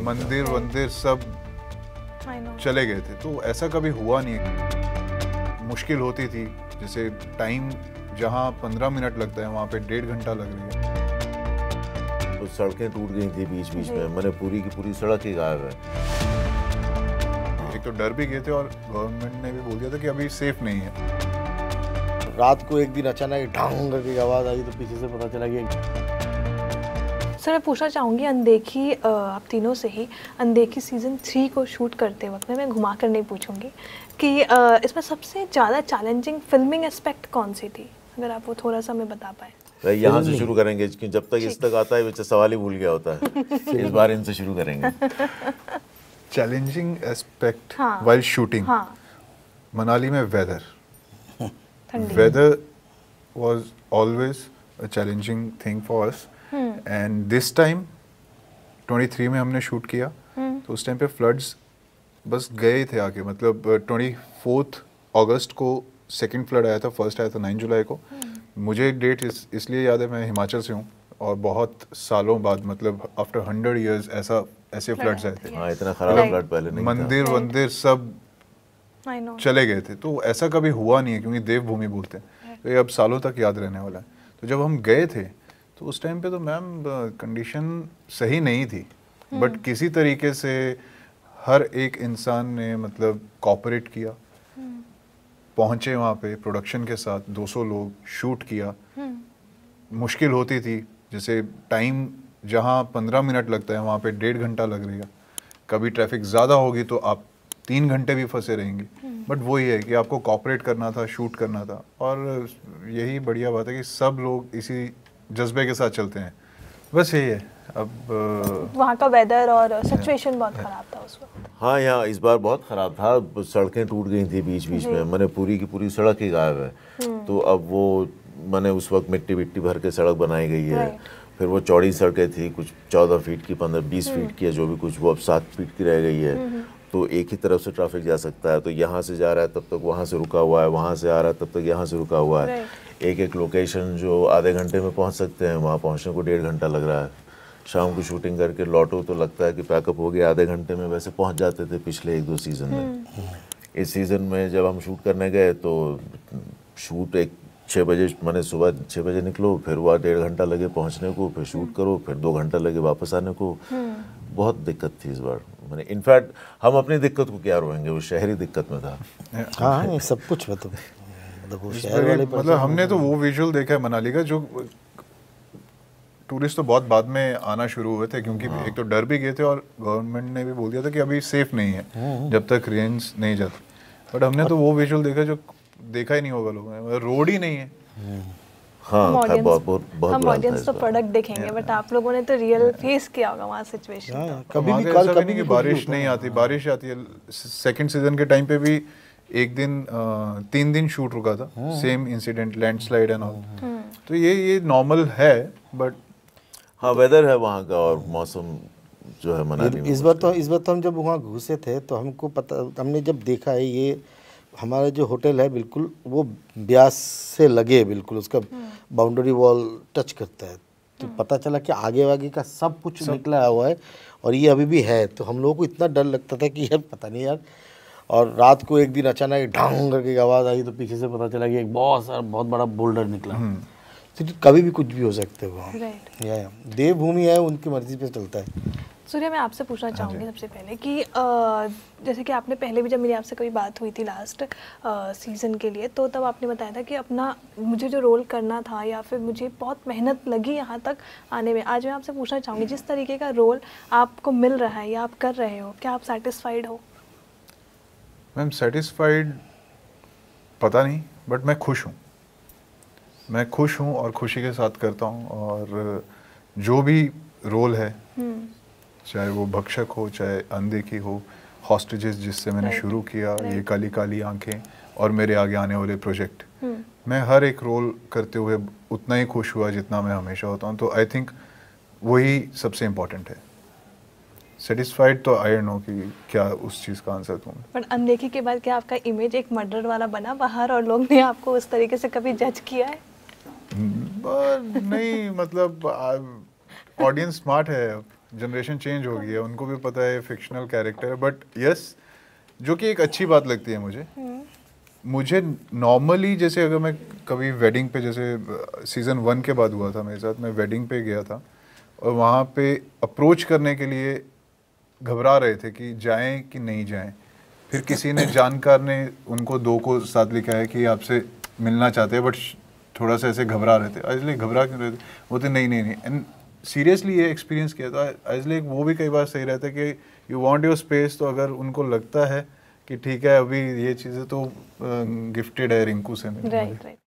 मंदिर वंदिर सब चले गए थे, तो ऐसा कभी हुआ नहीं। मुश्किल होती थी, जैसे टाइम जहाँ 15 मिनट लगता है वहाँ पे 1.5 घंटा लग रही है। तो सड़कें टूट गई थी बीच बीच में, मैंने पूरी की पूरी सड़क ही गायब है। एक तो डर भी गए थे और गवर्नमेंट ने भी बोल दिया था कि अभी सेफ नहीं है। रात को एक दिन अचानक ढांग करके आवाज़ आई तो पीछे से पता चला कि सर मैं पूछना चाहूँगी अनदेखी, आप तीनों से ही अनदेखी सीज़न 3 को शूट करते वक्त मैं घुमा कर नहीं पूछूंगी कि इसमें सबसे ज़्यादा चैलेंजिंग फिल्मिंग एस्पेक्ट कौन सी थी, अगर आप वो थोड़ा सा हमें बता पाए। यहाँ से शुरू करेंगे क्योंकि जब तक इस तक आता है बच्चा सवाल ही भूल गया होता है। इस बार इनसे शुरू करेंगे। Challenging aspect while shooting, Manali में weather was always a challenging thing for us and this time 23 में हमने शूट किया तो उस टाइम पे फ्लड्स बस गए थे आके, मतलब 24 अगस्त को सेकंड फ्लड आया था, फर्स्ट आया था 9 जुलाई को। मुझे डेट इसलिए याद है, मैं हिमाचल से हूँ और बहुत सालों बाद, मतलब आफ्टर 100 इयर्स ऐसे फ्लड्स आए थे। हाँ, इतना खराब फ्लड पहले नहीं था। मंदिर वंदिर सब चले गए थे, तो ऐसा कभी हुआ नहीं है क्योंकि देवभूमि बोलते हैं, तो ये अब सालों तक याद रहने वाला है। तो जब हम गए थे तो उस टाइम पे तो मैम कंडीशन सही नहीं थी, बट किसी तरीके से हर एक इंसान ने मतलब कोऑपरेट किया, पहुंचे वहाँ पे प्रोडक्शन के साथ, 200 लोग शूट किया। मुश्किल होती थी, जैसे टाइम जहाँ 15 मिनट लगता है वहाँ पे 1.5 घंटा लग रहेगा। कभी ट्रैफिक ज़्यादा होगी तो आप 3 घंटे भी फंसे रहेंगे, बट वही है कि आपको कोऑपरेट करना था, शूट करना था। और यही बढ़िया बात है कि सब लोग इसी जज्बे के साथ चलते हैं, बस यही है। अब वहाँ का वेदर और सिचुएशन बहुत ख़राब था उस वक्त। हाँ, यहाँ इस बार बहुत ख़राब था, सड़कें टूट गई थी बीच बीच में, मैंने पूरी की पूरी सड़क ही गायब है। तो अब वो मैंने उस वक्त मिट्टी भर के सड़क बनाई गई है। फिर वो चौड़ी सड़कें थी, कुछ 14 फीट की, 15-20 फीट की है जो भी कुछ, वो अब 7 फीट की रह गई है। तो एक ही तरफ से ट्रैफिक जा सकता है, तो यहाँ से जा रहा है तब तक वहाँ से रुका हुआ है, वहाँ से आ रहा है तब तक यहाँ से रुका हुआ है। एक लोकेशन जो आधे घंटे में पहुँच सकते हैं, वहाँ पहुँचने को 1.5 घंटा लग रहा है। शाम को शूटिंग करके लौटो तो लगता है कि पैकअप हो गया, आधे घंटे में वैसे पहुँच जाते थे पिछले 1-2 सीज़न में। इस सीज़न में जब हम शूट करने गए तो शूट 6 बजे, मैंने सुबह 6 बजे निकलो, फिर वहाँ 1.5 घंटा लगे पहुँचने को, फिर शूट करो, फिर 2 घंटा लगे वापस आने को। बहुत दिक्कत थी इस बार। मैंने इनफैक्ट हम अपनी दिक्कत को क्या रोएंगे, वो शहरी दिक्कत में था। हाँ, ये सब कुछ मतलब हमने तो वो विजुअल देखा है मनाली का, जो टूरिस्ट तो बहुत बाद में आना शुरू हुए थे क्योंकि एक तो डर भी गए थे और गवर्नमेंट ने भी बोल दिया था कि अभी सेफ नहीं है जब तक रेंज नहीं जाती। बट हमने तो वो विजुअल देखा जो देखा ही नहीं होगा लोगों ने, रोड ही नहीं है। हाँ, हम ऑडियंस तो प्रोडक्ट देखेंगे, बट आप लोगों ने तो रियल फेस किया होगा वहाँ सिचुएशन। कभी भी बारिश नहीं आती, बारिश आती है। सेकंड सीजन के टाइम पे भी एक दिन 3 दिन शूट रुका था, same incident, landslide and all. तो ये नॉर्मल है, बट हाँ, वेदर है वहाँ का और मौसम जो है मनाली में। इस बार तो हम जब वहाँ घुसे थे तो हमको पता, हमने जब देखा है ये हमारा जो होटल है बिल्कुल वो ब्यास से लगे, बिल्कुल उसका बाउंड्री वॉल टच करता है। तो पता चला कि आगे का सब कुछ निकला हुआ है और ये अभी भी है। तो हम लोगों को इतना डर लगता था कि यार पता नहीं यार। और रात को एक दिन अचानक ढांग करके आवाज़ आई तो पीछे से पता चला कि एक बहुत बड़ा बोल्डर निकला। तो कभी भी कुछ भी हो सकते हो। या देवभूमि है, उनकी मर्जी पे चलता है। सूर्य, मैं आपसे पूछना चाहूँगी सबसे पहले कि जैसे कि आपने पहले भी जब मेरी आपसे कभी बात हुई थी लास्ट सीज़न के लिए, तो तब आपने बताया था कि अपना मुझे जो रोल करना था या फिर मुझे बहुत मेहनत लगी यहाँ तक आने में। आज मैं आपसे पूछना चाहूँगी, जिस तरीके का रोल आपको मिल रहा है या आप कर रहे हो, क्या आप सेटिस्फाइड हो? मैम सेटिस्फाइड पता नहीं, बट मैं खुश हूँ। मैं खुश हूँ और खुशी के साथ करता हूँ। और जो भी रोल है, चाहे वो भक्षक हो, चाहे अनदेखी हो, हॉस्टेजेस जिससे मैंने शुरू किया, ये काली काली आंखें और मेरे आगे आने वाले प्रोजेक्ट, मैं हर एक रोल करते हुए उतना ही खुश हुआ जितना मैं हमेशा होता हूँ। तो आई थिंक वही सबसे इम्पोर्टेंट है। सेटिस्फाइड तो आई डोंट नो कि क्या उस चीज़ का आंसर दूँ। पर अनदेखी के बाद क्या आपका इमेज एक मर्डर वाला बना बाहर और लोग ने आपको उस तरीके से कभी जज किया है? नहीं, मतलब ऑडियंस स्मार्ट है। जनरेशन चेंज हो गई है, उनको भी पता है फिक्शनल कैरेक्टर है, बट यस जो कि एक अच्छी बात लगती है मुझे नॉर्मली जैसे अगर मैं कभी वेडिंग पे, जैसे सीज़न 1 के बाद हुआ था मेरे साथ, मैं वेडिंग पे गया था और वहाँ पे अप्रोच करने के लिए घबरा रहे थे कि जाएं कि नहीं जाएं। फिर किसी ने जानकार ने उनको 2 को साथ लिखा है कि आपसे मिलना चाहते हैं, बट थोड़ा सा ऐसे घबरा रहे थे। इसलिए घबरा क्यों रहे थे? वो थे नहीं एंड सीरियसली ये एक्सपीरियंस किया था। इसलिए वो भी कई बार सही रहता है कि यू वांट योर स्पेस, तो अगर उनको लगता है कि ठीक है अभी ये चीज़ें तो गिफ्टेड है रिंकू से। राइट।